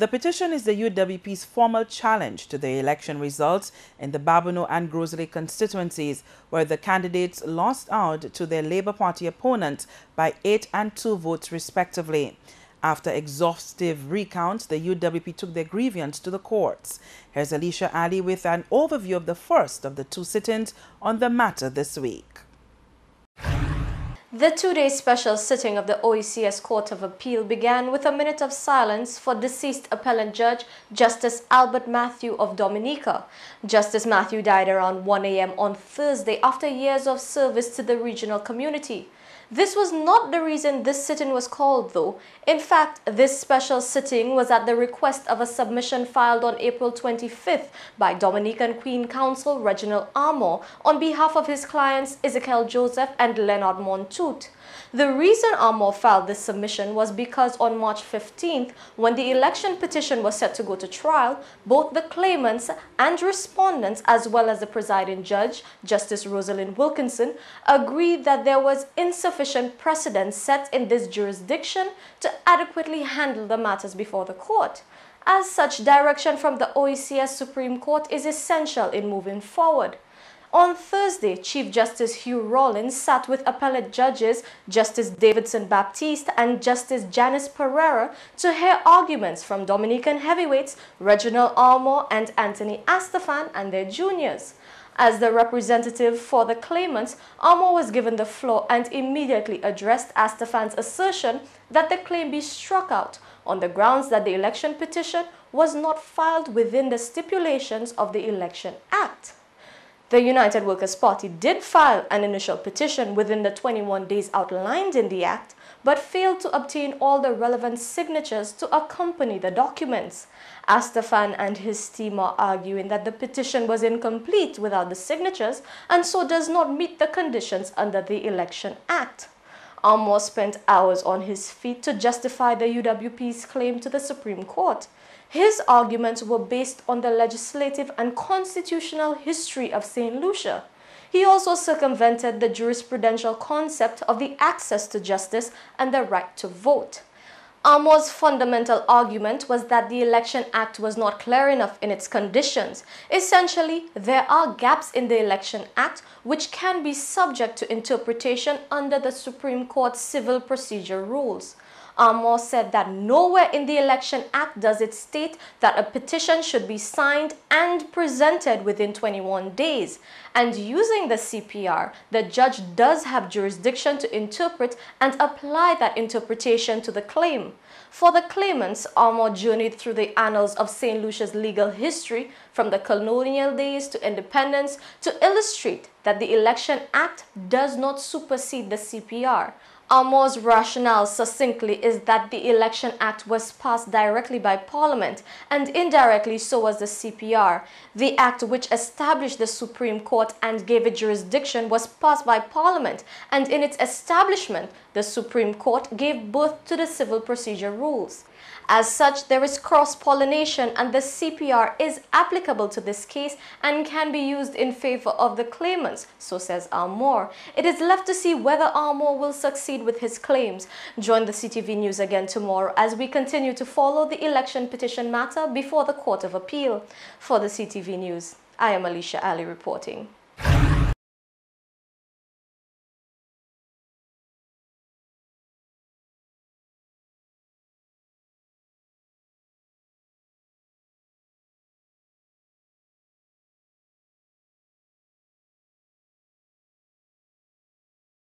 The petition is the UWP's formal challenge to the election results in the Babonneau and Grosley constituencies, where the candidates lost out to their Labour Party opponents by 8 and 2 votes respectively. After exhaustive recounts, the UWP took their grievance to the courts. Here's Alicia Ali with an overview of the first of the two sit-ins on the matter this week. The two-day special sitting of the OECS Court of Appeal began with a minute of silence for deceased appellant judge Justice Albert Matthew of Dominica. Justice Matthew died around 1 a.m. on Thursday after years of service to the regional community. This was not the reason this sitting was called, though. In fact, this special sitting was at the request of a submission filed on April 25th by Dominican Queen Counsel Reginald Armour on behalf of his clients Ezekiel Joseph and Leonard Montoute. The reason Armour filed this submission was because on March 15th, when the election petition was set to go to trial, both the claimants and respondents, as well as the presiding judge, Justice Rosalind Wilkinson, agreed that there was insufficient precedent set in this jurisdiction to adequately handle the matters before the court. As such, direction from the OECS Supreme Court is essential in moving forward. On Thursday, Chief Justice Hugh Rawlins sat with appellate judges Justice Davidson Baptiste and Justice Janice Pereira to hear arguments from Dominican heavyweights Reginald Armour and Anthony Astafan and their juniors. As the representative for the claimants, Armour was given the floor and immediately addressed Astafan's assertion that the claim be struck out on the grounds that the election petition was not filed within the stipulations of the Election Act. The United Workers' Party did file an initial petition within the 21 days outlined in the Act, but failed to obtain all the relevant signatures to accompany the documents. Astafan and his team are arguing that the petition was incomplete without the signatures and so does not meet the conditions under the Election Act. Armour spent hours on his feet to justify the UWP's claim to the Supreme Court. His arguments were based on the legislative and constitutional history of St. Lucia. He also circumvented the jurisprudential concept of the access to justice and the right to vote. Armour's fundamental argument was that the Election Act was not clear enough in its conditions. Essentially, there are gaps in the Election Act which can be subject to interpretation under the Supreme Court's civil procedure rules. Armour said that nowhere in the Election Act does it state that a petition should be signed and presented within 21 days. And using the CPR, the judge does have jurisdiction to interpret and apply that interpretation to the claim. For the claimants, Armour journeyed through the annals of St. Lucia's legal history from the colonial days to independence to illustrate that the Election Act does not supersede the CPR. Armour's rationale succinctly is that the Election Act was passed directly by Parliament and indirectly so was the CPR. The Act which established the Supreme Court and gave it jurisdiction was passed by Parliament, and in its establishment, the Supreme Court gave birth to the civil procedure rules. As such, there is cross-pollination and the CPR is applicable to this case and can be used in favor of the claimants, so says Armour. It is left to see whether Armour will succeed with his claims. Join the CTV News again tomorrow as we continue to follow the election petition matter before the Court of Appeal. For the CTV News, I am Alicia Ali reporting.